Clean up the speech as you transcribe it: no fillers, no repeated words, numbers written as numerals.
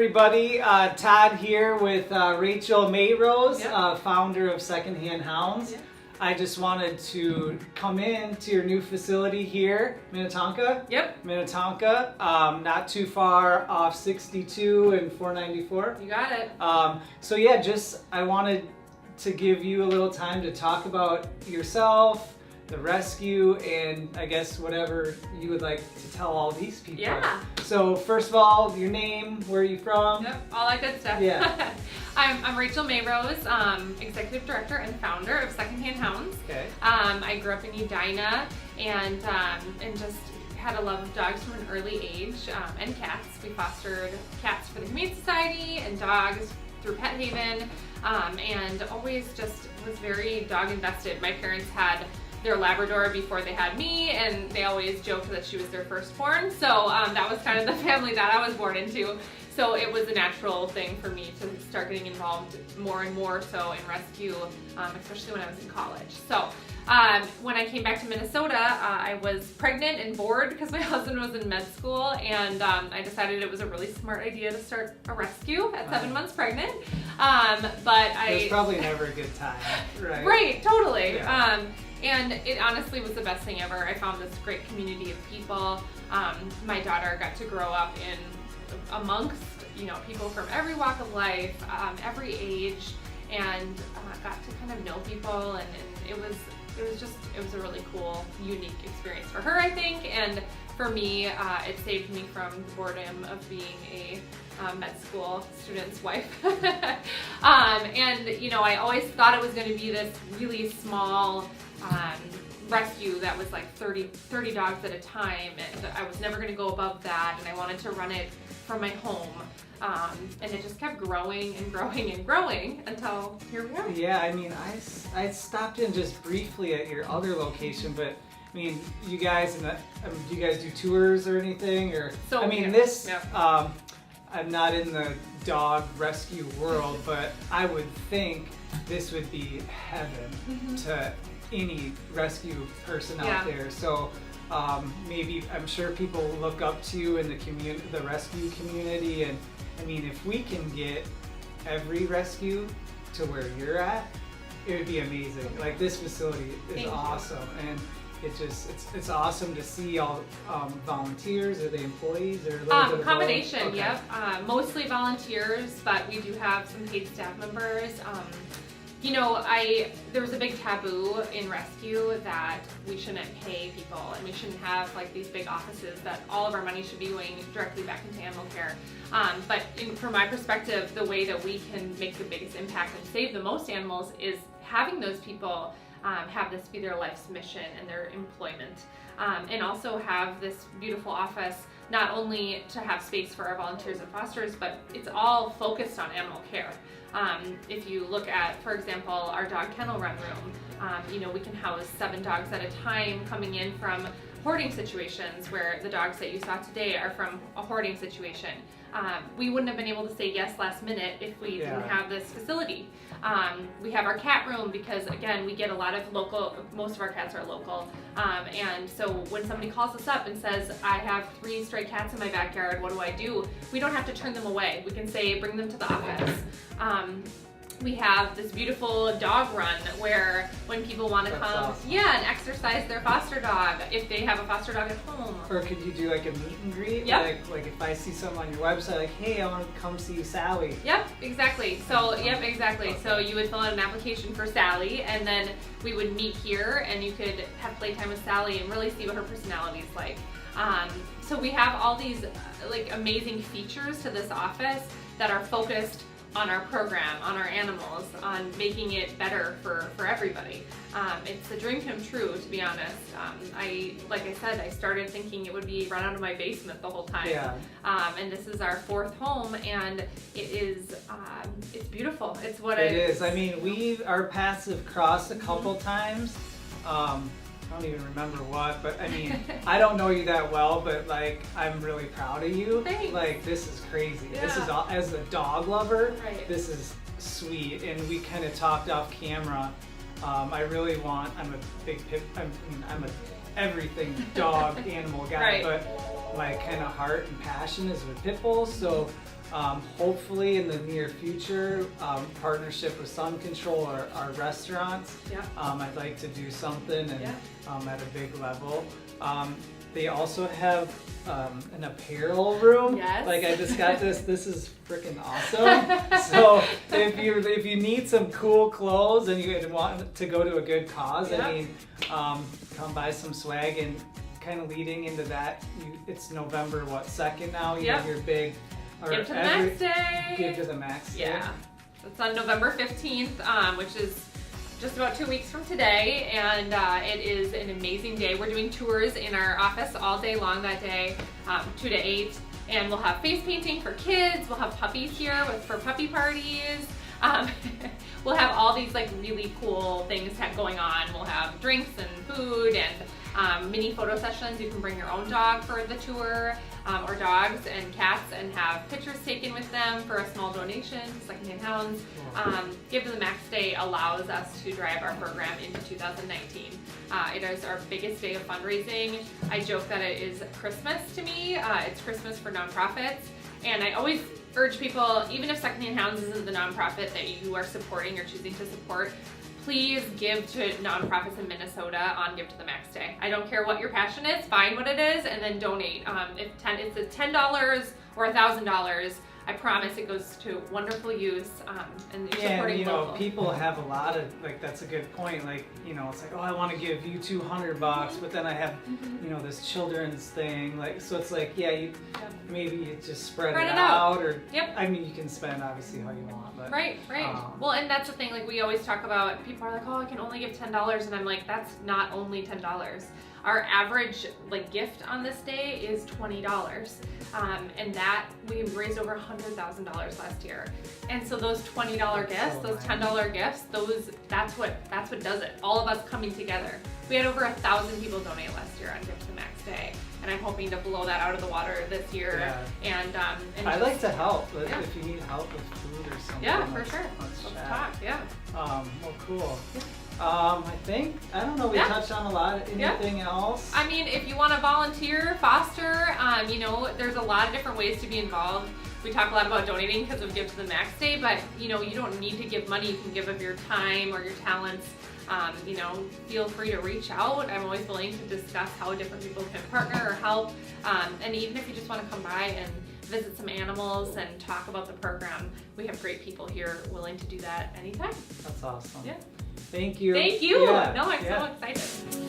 everybody. Todd here with Rachel Mayrose, Yep. Founder of Secondhand Hounds. Yep. I just wanted to come in to your new facility here, Minnetonka. Yep. Minnetonka, not too far off 62 and 494. You got it. So yeah, I wanted to give you a little time to talk about yourself, the rescue, and I guess whatever you would like to tell all these people. Yeah. So first of all, your name, where are you from? Yep. All that good stuff. Yeah. I'm Rachel Mayrose, Executive Director and Founder of Secondhand Hounds. Okay. I grew up in Edina and just had a love of dogs from an early age, and cats. We fostered cats for the Humane Society and dogs through Pet Haven, and always just was very dog invested. My parents had their Labrador before they had me, and they always joked that she was their firstborn. So that was kind of the family that I was born into. So it was a natural thing for me to start getting involved more and more so in rescue, especially when I was in college. So when I came back to Minnesota, I was pregnant and bored because my husband was in med school, and I decided it was a really smart idea to start a rescue at 7 months pregnant. It was probably never a good time, right? Right, totally. Yeah. And it honestly was the best thing ever. I found this great community of people. My daughter got to grow up amongst people from every walk of life, every age, and got to kind of know people, and it was a really cool, unique experience for her, I think, and for me, it saved me from the boredom of being a med school student's wife. And I always thought it was going to be this really small rescue that was like 30 dogs at a time, and I was never going to go above that, and I wanted to run it from my home. And it just kept growing and growing and growing until here we are. Yeah, I mean, I stopped in just briefly at your other location, but I mean, you guys, do you guys do tours or anything? Or So, I mean, yeah. I'm not in the dog rescue world, but I would think this would be heaven to any rescue person out there. So maybe I'm sure people look up to you in the rescue community, and I mean, if we can get every rescue to where you're at, it would be amazing. Like, this facility is awesome, and it's awesome to see all volunteers. Are they employees or a little bit of combination? both? Okay. Yep. Mostly volunteers, but we do have some paid staff members. There was a big taboo in rescue that we shouldn't pay people, and we shouldn't have like these big offices, that all of our money should be going directly back into animal care. But from my perspective, the way that we can make the biggest impact and save the most animals is having those people have this be their life's mission and their employment, and also have this beautiful office, not only to have space for our volunteers and fosters, but it's all focused on animal care. If you look at, for example, our dog kennel run room, we can house 7 dogs at a time coming in from hoarding situations, where the dogs that you saw today are from a hoarding situation. We wouldn't have been able to say yes last minute if we didn't have this facility. We have our cat room because, again, we get a lot of most of our cats are local. And so when somebody calls us up and says, I have 3 stray cats in my backyard, what do? We don't have to turn them away. We can say, bring them to the office. We have this beautiful dog run where when people want to come, awesome. and exercise their foster dog, if they have a foster dog at home. Or could you do like a meet and greet? Yep. Like if I see something on your website, like, hey, I want to come see Sally. Yep, exactly. So, exactly. So you would fill out an application for Sally, and then we would meet here, and you could have playtime with Sally and really see what her personality is like. So we have all these amazing features to this office that are focused on our program, on our animals, on making it better for everybody. It's a dream come true, to be honest. Like I said, I started thinking it would be run out of my basement the whole time. Yeah. And this is our 4th home, and it's beautiful. It's what it is. I mean, our paths have crossed a couple times. I don't even remember what, but I mean, I don't know you that well, but like, I'm really proud of you. Thanks. Like, this is crazy. Yeah. This is, as a dog lover, Right. This is sweet. And we kind of talked off camera. I'm a big I'm a everything dog animal guy, Right. but my kind of heart and passion is with pit bulls. So Hopefully in the near future, partnership with Sun Control or our restaurants. Yeah. I'd like to do something and Yeah. at a big level. They also have an apparel room. Yes. Like I just got this. This is freaking awesome. So if you need some cool clothes and you want to go to a good cause, Yep. I mean, come buy some swag. And kind of leading into that, it's November 2nd now. You have your big Give to the Max Day. Give to the Max Day. Yeah. It's on November 15th, which is just about 2 weeks from today, and it is an amazing day. We're doing tours in our office all day long that day, 2 to 8, and we'll have face painting for kids. We'll have puppies here for puppy parties. We'll have all these like really cool things going on. We'll have drinks and food and mini photo sessions. You can bring your own dog for the tour, or dogs and cats, and have pictures taken with them for a small donation. Secondhand Hounds. Give to the Max Day allows us to drive our program into 2019. It is our biggest day of fundraising. I joke that it is Christmas to me. It's Christmas for nonprofits, and I always urge people, even if Secondhand Hounds isn't the nonprofit that you are supporting or choosing to support, please give to nonprofits in Minnesota on Give to the Max Day. I don't care what your passion is, find what it is, and then donate. If it's $10 or $1,000, I promise it goes to wonderful use, and you're supporting you know, local. people have a lot of, like, that's a good point. Like, you know, it's like, oh, I want to give you $200, but then I have, you know, this children's thing. Like, so it's like, maybe you just spread it out, or I mean, you can spend obviously how you want, but right. Well, and that's the thing. Like, we always talk about, people are like, oh, I can only give $10, and I'm like, that's not only $10. Our average gift on this day is $20, and that we raised over $100,000 last year. And so those $20 gifts, those $10 gifts, that's what does it. All of us coming together. We had over 1,000 people donate last year on Gift to the Max Day, and I'm hoping to blow that out of the water this year. Yeah. And I'd like to help if you need help with food or something. Yeah, for sure. Let's talk. Yeah. Well, cool. I don't know, we touched on a lot. Anything else? I mean, if you want to volunteer, foster, you know, there's a lot of different ways to be involved. We talk a lot about donating because of Give to the Max Day, but you know, you don't need to give money. You can give of your time or your talents. You know, feel free to reach out. I'm always willing to discuss how different people can partner or help. And even if you just want to come by and visit some animals and talk about the program, we have great people here willing to do that anytime. That's awesome. Yeah. Thank you. Thank you. Yeah. No, I'm so excited.